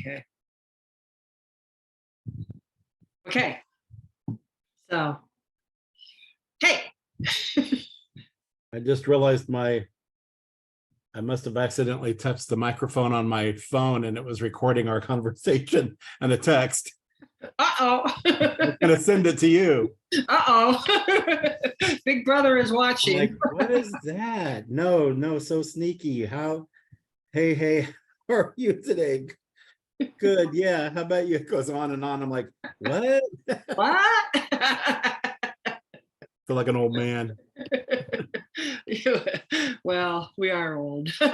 Okay. Okay. So, hey. I just realized I must have accidentally touched the microphone on my phone and it was recording our conversation and a text. Uh-oh. I'm gonna send it to you. Uh-oh. Big brother is I'm watching. like, what is that? No, so sneaky. Hey, how are you today? Good, yeah. How about you? It goes on and on. I'm like, what? What? Feel like an old man. Well, we are old. So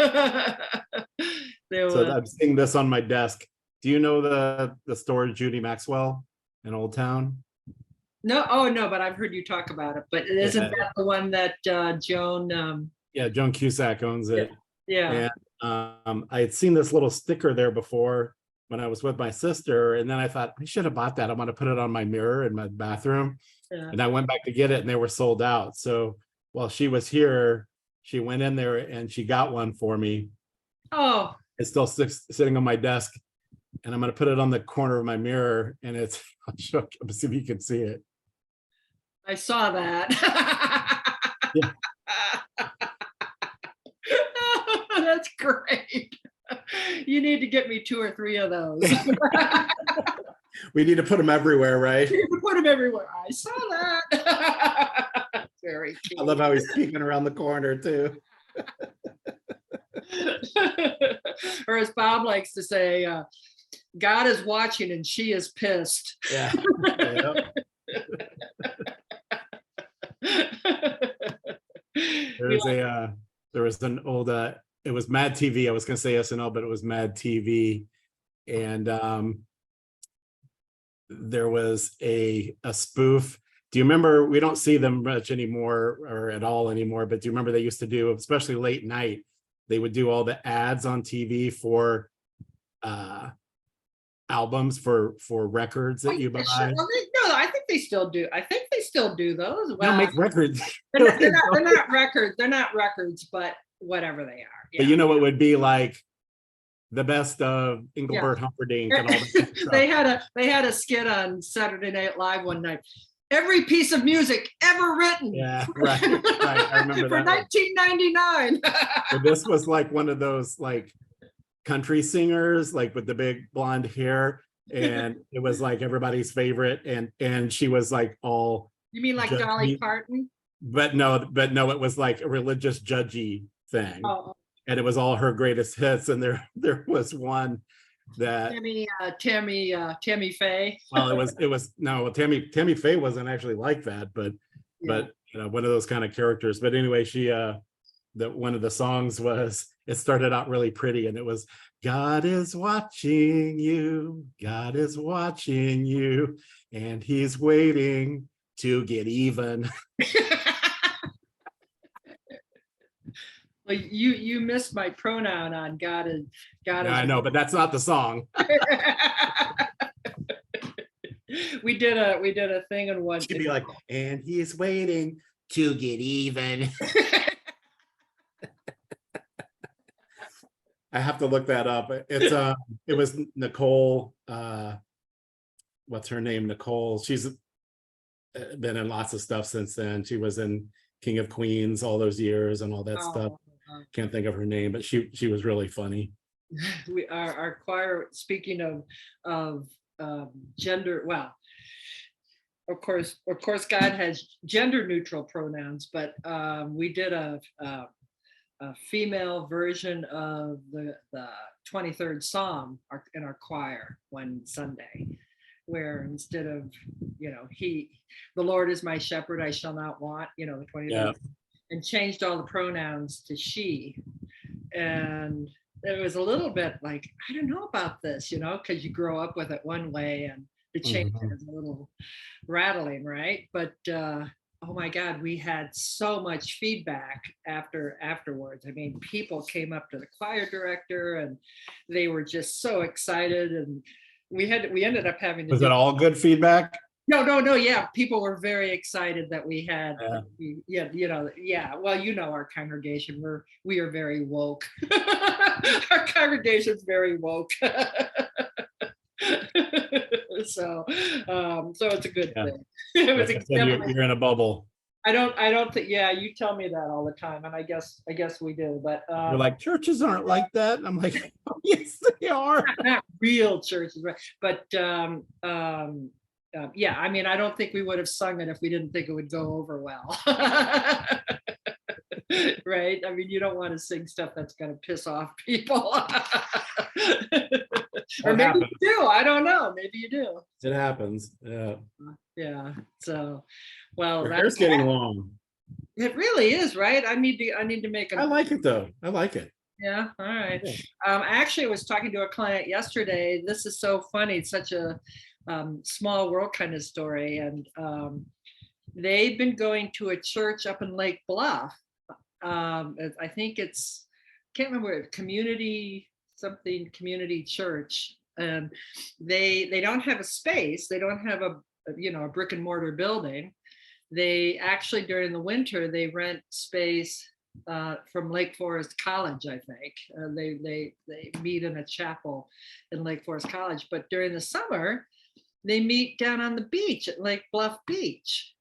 I'm seeing this on my desk. Do you know the store Judy Maxwell in Old Town? No, oh no, but I've heard you talk about it. But isn't Yeah. that the one that Joan? Yeah, Joan Cusack owns it. Yeah. And I had seen this little sticker there before when I was with my sister, and then I thought I should have bought that. I want to put it on my mirror in my bathroom. Yeah. And I went back to get it and they were sold out. So while she was here, she went in there and she got one for me. Oh. It's still sitting on my desk, and I'm going to put it on the corner of my mirror, and it's I'll see if you can see it. I saw that. Yeah. That's great. You need to get me 2 or 3 of those. We need to put them everywhere, right? You can put them everywhere. I saw that. Very cute. I love how he's peeking around the corner too. Or as Bob likes to say, God is watching and she is pissed. Yeah. There was an old it was Mad TV. I was gonna say SNL, but it was Mad TV. And there was a spoof. Do you remember? We don't see them much anymore or at all anymore, but do you remember they used to do, especially late night, they would do all the ads on TV for albums for records that you buy? Well, no, I think they still do. I think they still do those. Well, don't make records. They're not records. They're not records, but whatever they are. Yeah. But you know what would be like the best of Engelbert Humperdinck and all that. They had a skit on Saturday Night Live one night. Every piece of music ever written. Yeah, right. I remember for that 1999. So this was like one of those like country singers, like with the big blonde hair, and it was like everybody's favorite, and she was like all. You mean like Dolly Parton? But no, it was like a religious judgy thing. Oh. And it was all her greatest hits, and there was one that Tammy Faye. Well, it was no, Tammy Faye wasn't actually like that, but you know, one of those kind of characters. But anyway, she one of the songs was, it started out really pretty, and it was, God is watching you, God is watching you, and he's waiting to get even. Well, you missed my pronoun on God is. I know, but that's not the song. we did a thing in one. She'd be like, and he's waiting to get even. I have to look that up. It's it was Nicole. What's her name? Nicole. She's been in lots of stuff since then. She was in King of Queens all those years and all that stuff. Can't think of her name, but she was really funny. Our choir, speaking of gender, well, of course God has gender neutral pronouns, but we did a female version of the 23rd Psalm in our choir one Sunday, where instead of, you know, the Lord is my shepherd, I shall not want, you know, the 23rd, and changed all the pronouns to she. And it was a little bit like, I don't know about this, you know, because you grow up with it one way and the change is a little rattling, right? But oh my God, we had so much feedback afterwards. I mean, people came up to the choir director and they were just so excited, and we ended up having to. Was it all good feedback? No. Yeah, people were very excited that we had. Well, you know, our congregation, we are very woke. Our congregation's very woke. So, so it's a good Yeah. thing. It was Like I said, you're, definitely. you're in a bubble. I don't think. Yeah, you tell me that all the time, and I guess we do. But You're like, churches aren't like that. I'm like, oh, yes, they are. not real churches, right? But yeah, I mean, I don't think we would have sung it if we didn't think it would go over well. Right? I mean, you don't want to sing stuff that's going to piss off people. Or It maybe happens. you do. I don't know. Maybe you do. It happens. Yeah. Yeah. So, well, Your hair's getting long. it really is, right? I need to make I a. like it though. I like it. Yeah. All right. Yeah. Actually, I was talking to a client yesterday. This is so funny. It's such a small world kind of story. And they've been going to a church up in Lake Bluff. I think can't remember, community church. And they don't have a space. They don't have a brick and mortar building. They actually, during the winter, they rent space from Lake Forest College, I think. They meet in a chapel in Lake Forest College, but during the summer, they meet down on the beach at Lake Bluff Beach.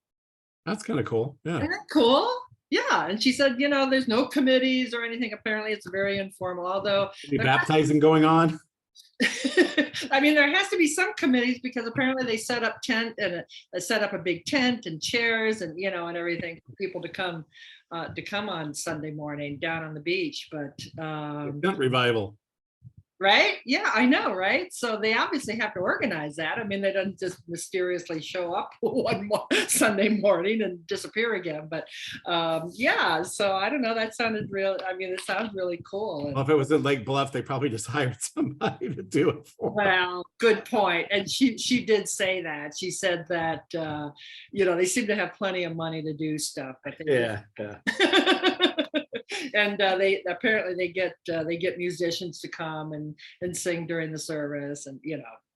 That's kind of cool. Yeah. Isn't that cool? Yeah. And she said, there's no committees or anything. Apparently, it's very informal, although Any baptizing going on? I mean, there has to be some committees because apparently they set up a big tent and chairs and and everything for people to come on Sunday morning down on the beach. But Tent revival. right, yeah, I know, right? So they obviously have to organize that. I mean, they don't just mysteriously show up one Sunday morning and disappear again. But yeah, so I don't know. That sounded real. I mean, it sounds really cool. Well, if it was in Lake Bluff, they probably just hired somebody to do it for them. Well, good point. And she did say that. She said that they seem to have plenty of money to do stuff. I think. Yeah. And they apparently get musicians to come and sing during the service, and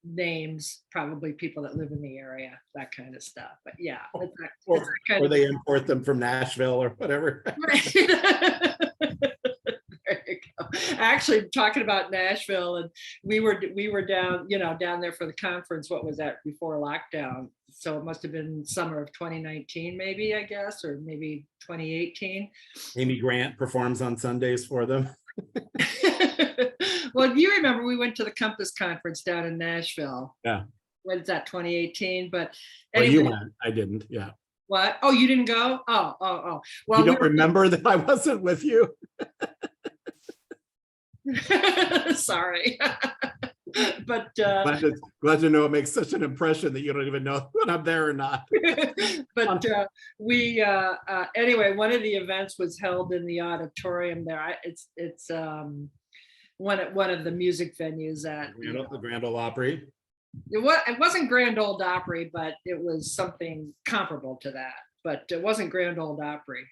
names, probably people that live in the area, that kind of stuff. But yeah, Or they import them from Nashville or whatever. There you go. Actually, talking about Nashville, and we were down there for the conference. What was that, before lockdown? So it must have been summer of 2019, maybe, I guess, or maybe 2018. Amy Grant performs on Sundays for them. Well, you remember we went to the Compass conference down in Nashville. Yeah. When's that, 2018? But Well, anyway, you went. I didn't. Yeah. what? Oh, you didn't go? Oh. Well, You don't remember that I wasn't with you? sorry. But Glad to know it makes such an impression that you don't even know when I'm there or not. but we anyway, one of the events was held in the auditorium there. It's one of the music venues at The Grand Ole Opry. it wasn't Grand Ole Opry, but it was something comparable to that. But it wasn't Grand Ole Opry.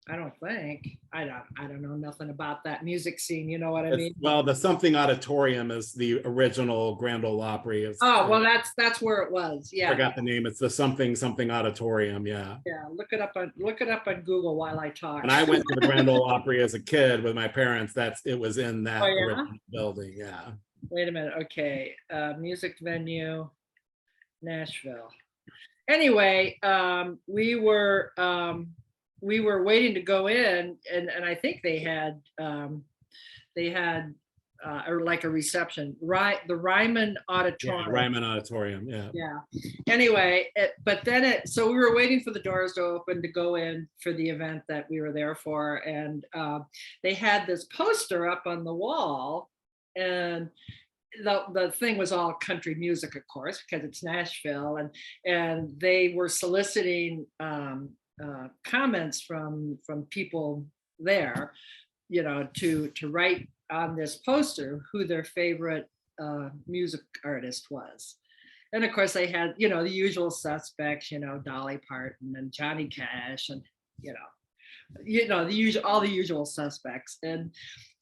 I don't think. I don't know nothing about that music scene. You know what I mean? Well, the Something Auditorium is the original Grand Ole Opry. Oh, well, that's where it was. I Yeah. forgot the name. It's the Something Auditorium. Yeah. Yeah. Look it up on Google while I talk. When I went to the Grand Ole Opry as a kid with my parents, it was in that Oh, yeah? original building. Yeah. Wait a minute. Okay. Music venue, Nashville. Anyway, we were waiting to go in, and I think they had like a reception, right? The Ryman Yeah, Auditorium. Ryman Auditorium. Yeah. Yeah. Anyway, so we were waiting for the doors to open to go in for the event that we were there for, and they had this poster up on the wall, and the thing was all country music, of course, because it's Nashville, and they were soliciting comments from people there, to write on this poster who their favorite music artist was. And of course they had, the usual suspects, Dolly Parton and Johnny Cash, and all the usual suspects. And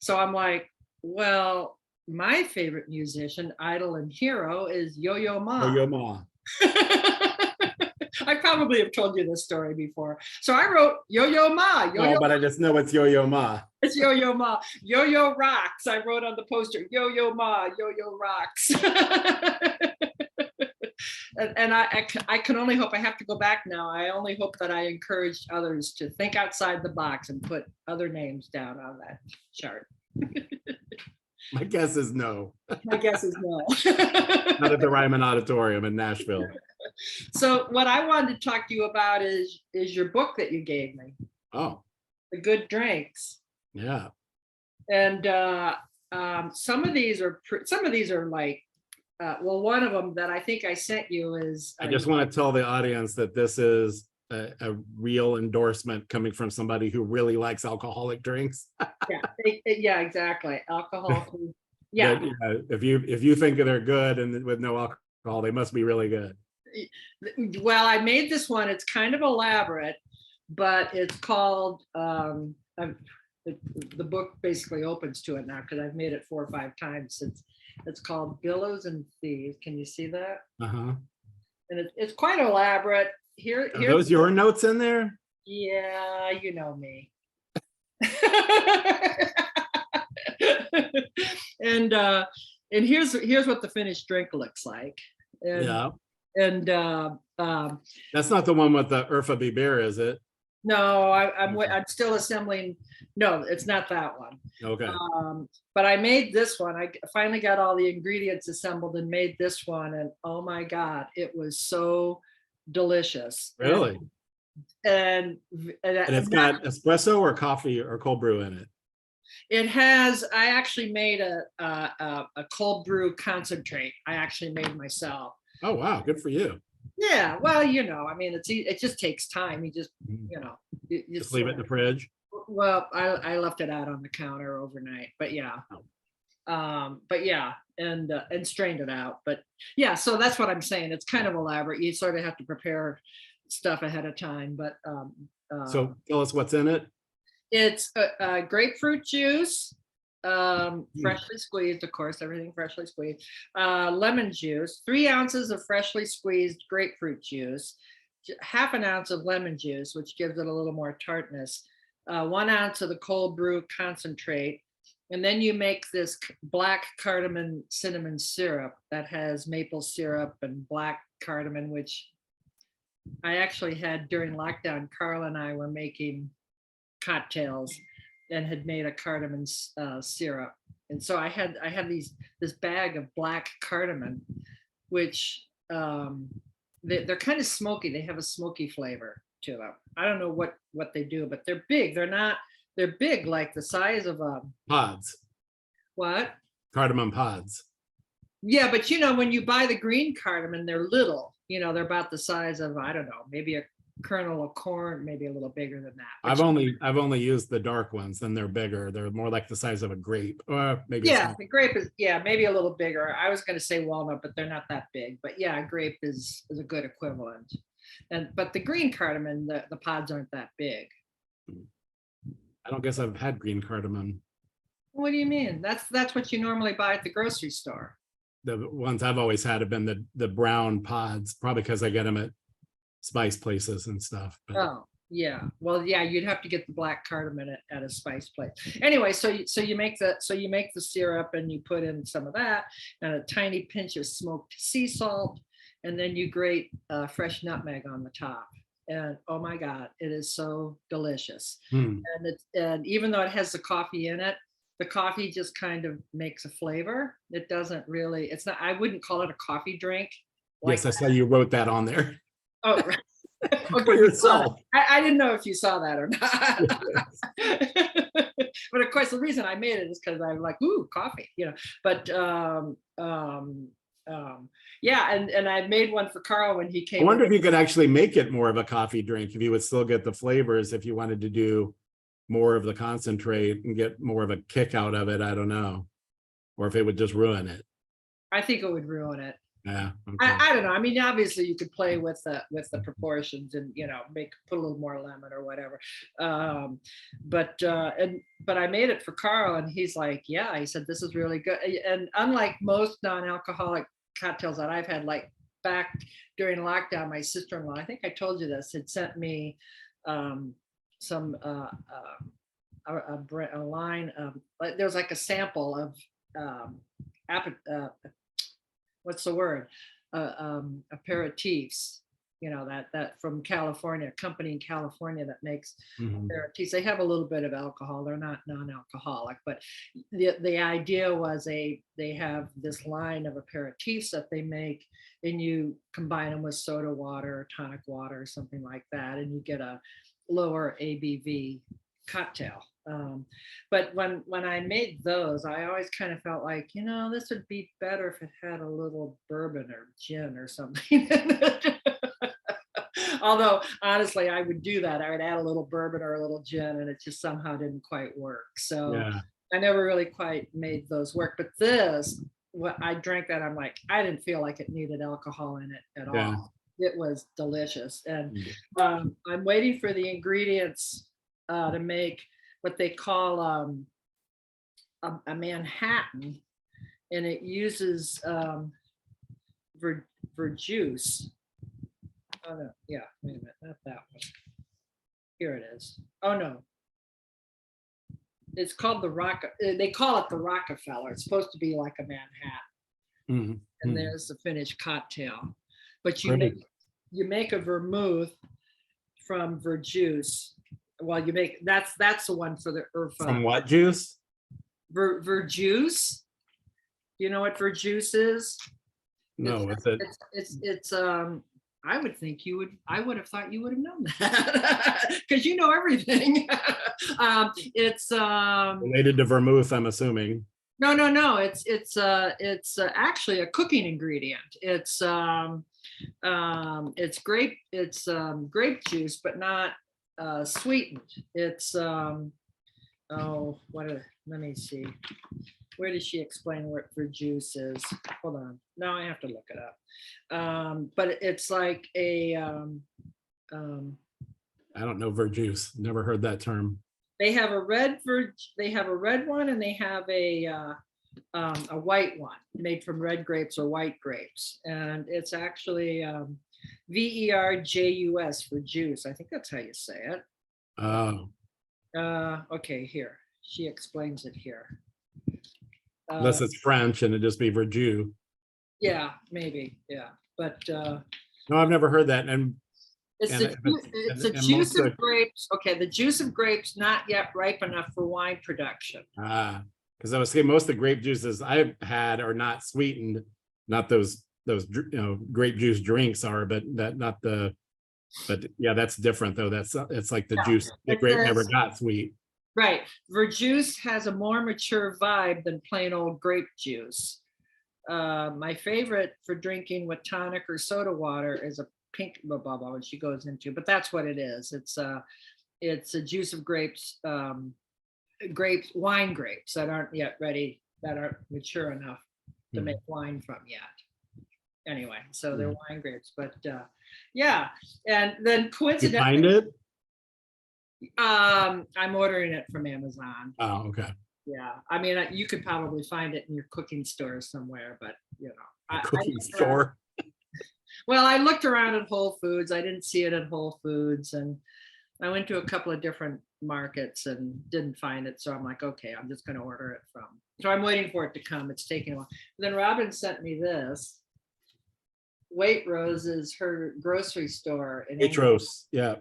so I'm like, well, my favorite musician, idol and hero, is Yo-Yo Ma. Yo-Yo Ma. I probably have told you this story before. So I wrote Yo-Yo Ma. No, but I just know it's Yo-Yo Ma. It's Yo-Yo Ma. Yo-Yo rocks. I wrote on the poster, Yo-Yo Ma, Yo-Yo rocks. I can only hope, I have to go back now. I only hope that I encouraged others to think outside the box and put other names down on that chart. My guess is no. My guess is no. Not at the Ryman Auditorium in Nashville. So what I wanted to talk to you about is your book that you gave me, Oh, The Good Drinks. yeah. And some of these are like, well, one of them that I think I sent you is. I just want to tell the audience that this is a real endorsement coming from somebody who really likes alcoholic drinks. Yeah, exactly. Alcohol. Yeah. If you think they're good and with no alcohol, they must be really good. Well, I made this one. It's kind of elaborate, but it's called. The book basically opens to it now because I've made it 4 or 5 times since. It's called Billows and Thieves. Can you see that? Uh-huh. And it's quite elaborate. Are those your notes in there? Yeah, you know me. and here's what the finished drink looks like. And, yeah. And that's not the one with the Urfa beer, is it? No, I'm still assembling. No, it's not that one. Okay. But I made this one. I finally got all the ingredients assembled and made this one. And oh my God, it was so delicious. Really? And it's got espresso or coffee or cold brew in it. It has. I actually made a cold brew concentrate. I actually made myself. Oh wow, good for you. Yeah, well, I mean, it just takes time. You just, you just leave it in the fridge. Well, I left it out on the counter overnight, but yeah, and strained it out. But yeah, so that's what I'm saying. It's kind of elaborate. You sort of have to prepare stuff ahead of time. But so tell us what's in it. It's grapefruit juice. Freshly squeezed, of course, everything freshly squeezed. Lemon juice, 3 ounces of freshly squeezed grapefruit juice, half an ounce of lemon juice, which gives it a little more tartness, 1 ounce of the cold brew concentrate, and then you make this black cardamom cinnamon syrup that has maple syrup and black cardamom, which I actually had during lockdown. Carl and I were making cocktails and had made a cardamom syrup, and so I had this bag of black cardamom, which they're kind of smoky. They have a smoky flavor to them. I don't know what they do, but they're big. They're big, like the size of pods. What? Cardamom pods. Yeah, but when you buy the green cardamom, they're little. They're about the size of, I don't know, maybe a kernel of corn, maybe a little bigger than that. I've only used the dark ones, and they're bigger. They're more like the size of a grape, or maybe. Yeah, the grape is maybe a little bigger. I was going to say walnut, but they're not that big. But yeah, a grape is a good equivalent. But the green cardamom, the pods aren't that big. I don't guess I've had green cardamom. What do you mean? That's what you normally buy at the grocery store. The ones I've always had have been the brown pods, probably because I get them at spice places and stuff. But. Oh yeah, well yeah, you'd have to get the black cardamom at a spice place. Anyway, so you make the syrup, and you put in some of that and a tiny pinch of smoked sea salt, and then you grate fresh nutmeg on the top. And oh my God, it is so delicious. And even though it has the coffee in it, the coffee just kind of makes a flavor. It doesn't really. It's not. I wouldn't call it a coffie drink. Yes, I saw you wrote that on there. Oh, right. Okay. For yourself. I didn't know if you saw that or not. But of course, the reason I made it is because I'm like, ooh, coffee, But yeah, and I made one for Carl when he came. I wonder if you could actually make it more of a coffee drink, if you would still get the flavors, if you wanted to do more of the concentrate and get more of a kick out of it. I don't know, or if it would just ruin it. I think it would ruin it. Yeah, okay. I don't know. I mean, obviously you could play with the proportions and put a little more lemon or whatever. But I made it for Carl, and he's like, yeah, he said, this is really good. And unlike most non-alcoholic cocktails that I've had, like back during lockdown, my sister-in-law, I think I told you this, had sent me some a line of, there was like a sample of what's the word? aperitifs, that from California, a company in California that makes Mhm. aperitifs. They have a little bit of alcohol. They're not non-alcoholic, but the idea was they have this line of aperitifs that they make, and you combine them with soda water or tonic water or something like that, and you get a lower ABV cocktail. But when I made those, I always kind of felt like, this would be better if it had a little bourbon or gin or something. Although honestly, I would do that. I would add a little bourbon or a little gin, and it just somehow didn't quite work. So Yeah, I never really quite made those work. But this, what I drank that, I'm like, I didn't feel like it needed alcohol in it at yeah. all. It was delicious. And Mm. I'm waiting for the ingredients to make what they call a Manhattan, and it uses verjuice. Oh no, yeah, wait a minute, not that one. Here it is. Oh no, it's called the Rock. They call it the Rockefeller. It's supposed to be like a Manhattan, Mhm. and Mhm. there's the finished cocktail. But Pretty. you make a vermouth from verjuice. Well, you make that's the one for the From what juice? verjuice. You know what verjuice is? It's No, is it it's I would think I would have thought you would have known that because you know everything. It's related to vermouth, I'm assuming? no, it's actually a cooking ingredient. It's grape juice, but not sweetened. It's oh, let me see. Where does she explain what verjuice is? Hold on. Now I have to look it up. But it's like um, I don't know verjuice. Never heard that term. they have a they have a red one, and they have a white one made from red grapes or white grapes, and it's actually verjus for juice. I think that's how you say it. Oh, Okay, here she explains it here. unless it's French and it just be verjus. Yeah, maybe, yeah, but No, I've never heard that. And it's and the it's the and juice most of of grapes. Okay, the juice of grapes not yet ripe enough for wine production. because I was saying most of the grape juices I've had are not sweetened, not those grape juice drinks are, but that not the but yeah, that's different though. That's it's like the juice, the It grape never says, got sweet. right, verjuice has a more mature vibe than plain old grape juice. My favorite for drinking with tonic or soda water is a pink blah blah blah, which she goes into, but that's what it is. It's a juice of grapes, wine grapes that aren't yet ready, that aren't mature enough to Hmm. make wine from yet. Anyway, so they're Hmm. wine grapes, but yeah, and then You find coincidentally, it? I'm ordering it from Amazon. Oh, okay. Yeah, I mean, you could probably find it in your cooking store somewhere, but A I cooking looked around. store. Well, I looked around at Whole Foods. I didn't see it at Whole Foods, and I went to a couple of different markets and didn't find it. So I'm like, okay, I'm just going to order it from. So I'm waiting for it to come. It's taking a while. Then Robin sent me this. Waitrose is her grocery store in England. Waitrose. Yeah.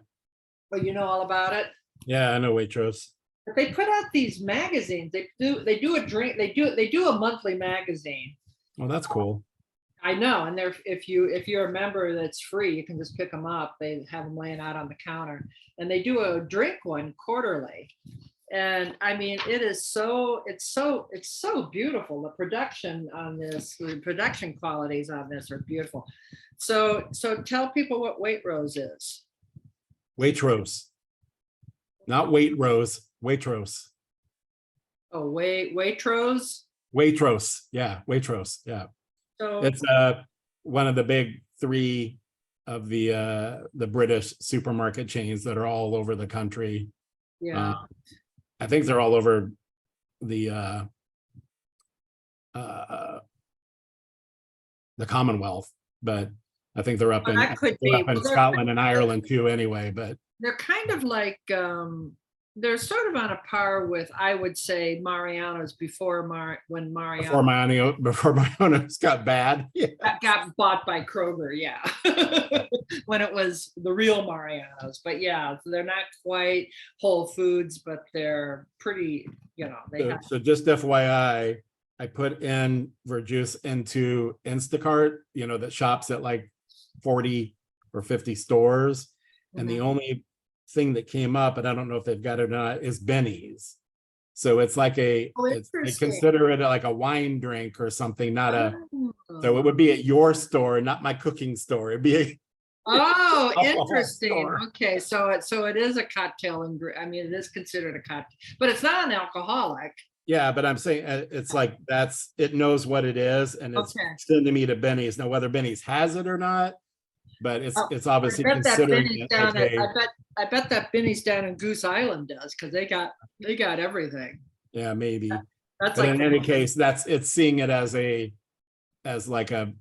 Well, you know all about it. Yeah, I know Waitrose. But they put out these magazines. They do a drink. They do a monthly magazine. Oh, that's cool. I know, and they're if you're a member, that's free. You can just pick them up. They have them laying out on the counter, and they do a drink one quarterly. And I mean, it's so beautiful. The production on this, the production qualities on this are beautiful. So tell people what Waitrose is. Waitrose. Not Waitrose. Waitrose. Oh, Waitrose. Waitrose. Yeah, Waitrose. Yeah. So It's one of the big three of the British supermarket chains that are all over the country. yeah, I think they're all over the uh the Commonwealth, but I think they're up well, in that could be. Well, Scotland and Ireland too anyway, but they're kind of like they're sort of on a par with, I would say, Mariano's before when Before Mariano Mariano's got bad. Yeah. got bought by Kroger, yeah. When it was the real Mariano's. But yeah, they're not quite Whole Foods, but they're pretty, they So, have. so just FYI, I put in Verjuice into Instacart, that shops at like 40 or 50 stores. And the only thing that came up, and I don't know if they've got it or not, is Benny's. So it's like they Interesting. consider it like a wine drink or something, not a, Oh. so it would be at your store, not my cooking store. It'd be a Oh, alcohol interesting. store. Okay, so it is a cocktail I mean, it is considered a cocktail, but it's not an alcoholic. Yeah, but I'm saying it's like it knows what it is, and it's Okay. sending me to Benny's. Now, whether Benny's has it or not, but it's Oh, it's obviously I bet that considering Benny's it down as at, a, I bet that Benny's down in Goose Island does, because they got everything. yeah, maybe. That's But like in any case, it's seeing it as like a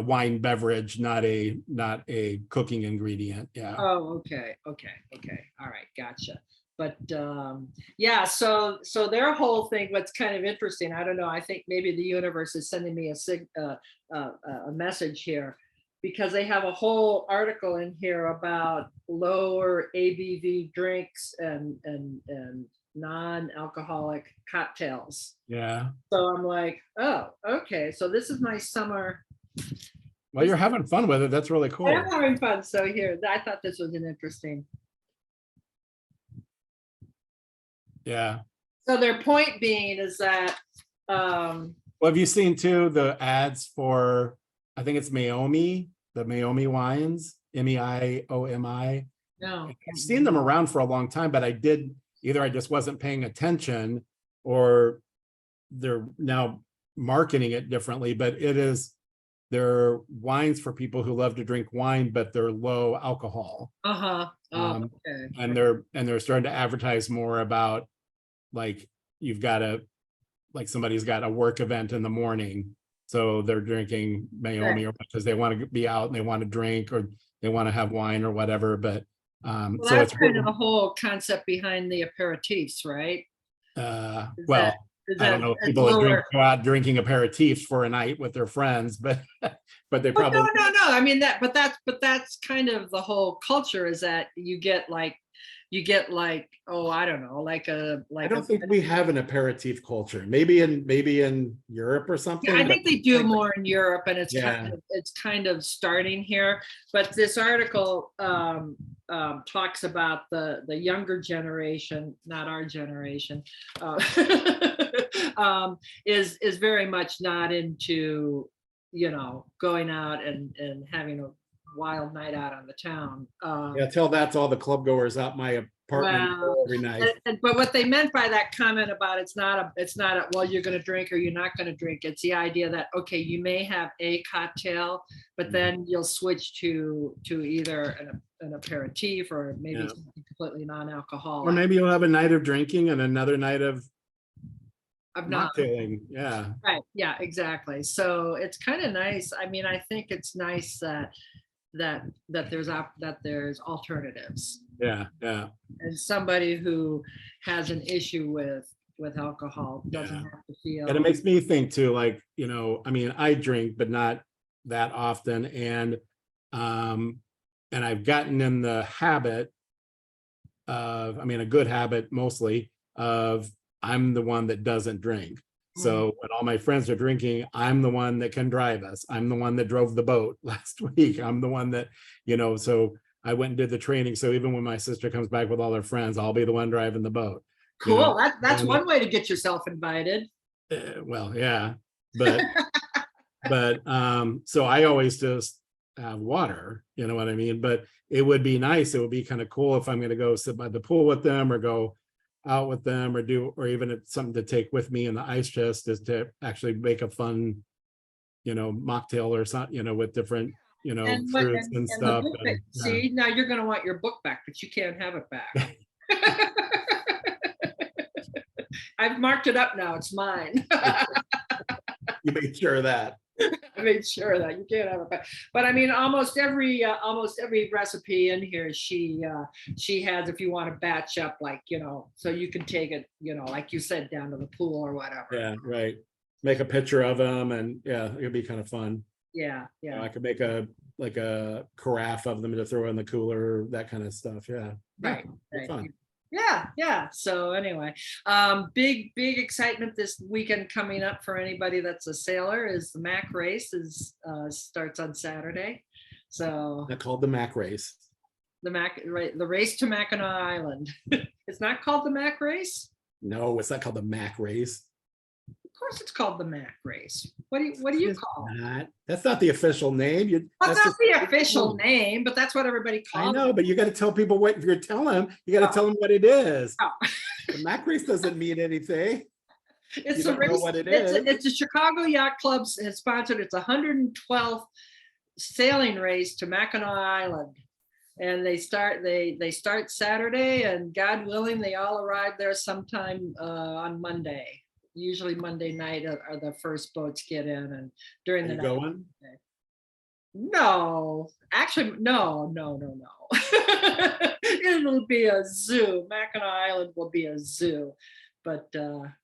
wine beverage, not a cooking ingredient. Yeah. Oh, okay. All right, gotcha. But yeah, so their whole thing, what's kind of interesting, I don't know, I think maybe the universe is sending me a message here, because they have a whole article in here about lower ABV drinks and non-alcoholic cocktails. Yeah. So I'm like, oh, okay, so this is my summer. Well, you're having fun with it. That's really cool. I'm having fun. So here, I thought this was an interesting. Yeah. So their point being is that Well, have you seen too the ads for, I think it's Meiomi, the Meiomi wines, MEIOMI? no. I've seen them around for a long time, but either I just wasn't paying attention, or they're now marketing it differently, but they're wines for people who love to drink wine, but they're low alcohol. Uh-huh. Oh, okay. And they're starting to advertise more about, like, somebody's got a work event in the morning, so they're drinking Meiomi, or because they want to be out and they want to drink, or they want to have wine or whatever. But Well, so that's it's kind of the whole concept behind the aperitifs, right? well, I don't know if people go out drinking aperitifs for a night with their friends, but they probably no. I mean but that's kind of the whole culture, is that you get like, oh, I don't know, I don't think we have an aperitif culture. Maybe in Europe or something. Yeah, I think they do more in Europe, and it's Yeah. it's kind of starting here. But this article talks about the younger generation, not our generation, is very much not into going out and having a wild night out on the town. Yeah, tell that to all the club goers out my apartment Well, every night. but what they meant by that comment about it's not a well, you're going to drink or you're not going to drink. It's the idea that, okay, you may have a cocktail, but then you'll switch to either an aperitif, or maybe something completely non-alcoholic. Or maybe you'll have a night of drinking and another night of not mocktailing. Yeah. Right. Yeah, exactly. So it's kind of nice. I mean, I think it's nice that there's alternatives. Yeah. And somebody who has an issue with alcohol doesn't have to feel. And it makes me think too, like, I mean, I drink, but not that often. And I've gotten in the habit of, I mean, a good habit mostly, of I'm the one that doesn't drink. So when all my friends are drinking, I'm the one that can drive us. I'm the one that drove the boat last week. I'm the one that, so I went and did the training. So even when my sister comes back with all her friends, I'll be the one driving the boat. Cool. That's one way to get yourself invited. Well, yeah, but so I always just have water, you know what I mean? But it would be nice. It would be kind of cool if I'm going to go sit by the pool with them, or go out with them, or even if something to take with me in the ice chest, is to actually make a fun, mocktail or something, with different, fruits and stuff. See, now you're going to want your book back, but you can't have it back. I've marked it up now. It's mine. You made sure of that. I made sure that you can't have a, but I mean, almost every recipe in here, she has, if you want to batch up, like, so you can take it, like you said, down to the pool or whatever. Yeah, right. Make a picture of them, and yeah, it'd be kind of fun. Yeah, I could make a carafe of them to throw in the cooler, that kind of stuff. Yeah. right, Yeah, right. fun. Yeah. So anyway, big excitement this weekend coming up for anybody that's a sailor is the Mac race starts on Saturday. So They're called the Mac race. the race to Mackinac Island. It's not called the Mac race. No, it's not called the Mac race. Of course, it's called the Mac race. What do you call it? That's not the official name. That's not the official name, but that's what everybody I calls know, it. but you got to tell people what. If you're telling them, you got to tell them what it is. Oh. The Mac race doesn't mean anything. It's You a don't know race. what it It's a Chicago Yacht Club has sponsored. It's 112th sailing race to Mackinac Island, and they start Saturday, and God willing, they all arrive there sometime on Monday. Usually Monday night are the first boats get in, and during Are the you night. going? No, actually, no. It'll be a zoo. Mackinac Island will be a zoo, but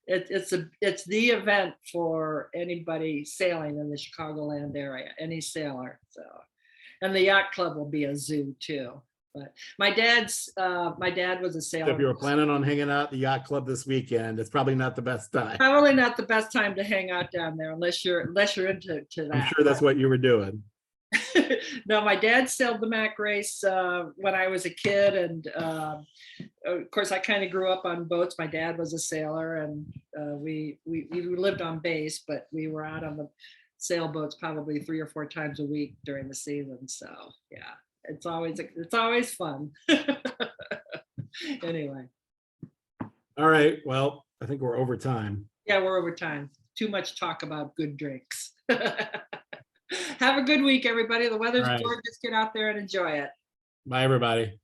it's the event for anybody sailing in the Chicagoland area, any sailor. So, and the yacht club will be a zoo too. But my dad was a So sailor. if you were planning on hanging out at the yacht club this weekend, it's probably not the best time. Probably not the best time to hang out down there unless you're into that. I'm sure that's what you were doing. No, my dad sailed the Mac race when I was a kid, and of course I kind of grew up on boats. My dad was a sailor, and we lived on base, but we were out on the sailboats probably 3 or 4 times a week during the season. So yeah, it's always fun. Anyway. All right. Well, I think we're over time. Yeah, we're over time. Too much talk about good drinks. Have a good week, everybody. The weather's All right. gorgeous. Get out there and enjoy it. Bye, everybody.